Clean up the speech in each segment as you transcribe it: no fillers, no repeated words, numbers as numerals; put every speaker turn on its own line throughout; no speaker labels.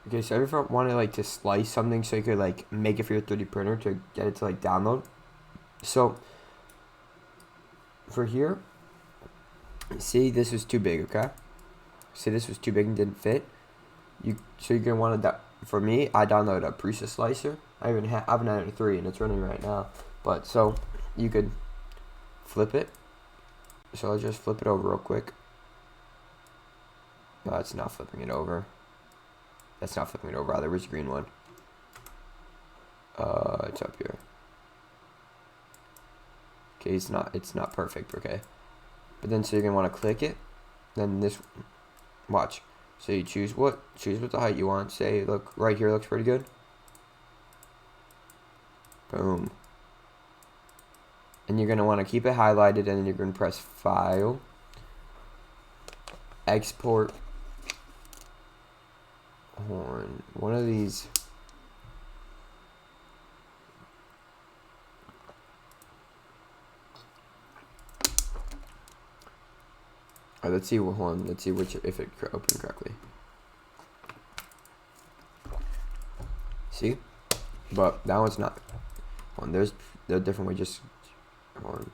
Okay, so if you want to like to slice something so you could like make it for your 3D printer to get it to like download. So for here, see this was too big, okay? See this was too big and didn't fit. So you're gonna want to. For me, I downloaded a Prusa slicer. I have an Ender 3 and it's running right now. But so you could flip it. So I'll just flip it over real quick. No, it's not flipping it over. That's not flipping it over either. Where's the green one? It's up here. Okay, it's not perfect, okay? But then so you're gonna want to click it. Then this, watch. So you choose what the height you want. Say, look, right here looks pretty good. Boom. And you're gonna want to keep it highlighted, and then you're gonna press File, Export. Horn. One of these. Alright, let's see what one. Let's see which if it opened correctly. See, but that one's not. There's a different way. Just on.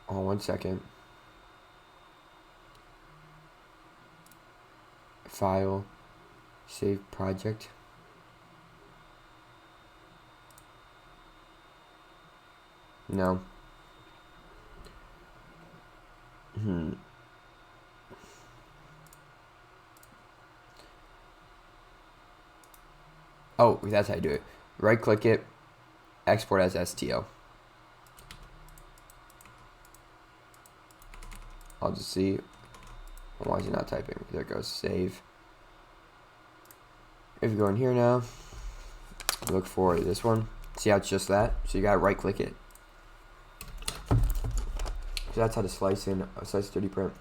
Oh, 1 second. File, save project. No. Oh, that's how you do it. Right click it, export as STL. I'll just see. Why is it not typing? There it goes. Save. If you go in here now, look for this one. See how it's just that? So you gotta right click it. So that's how to slice 3D print.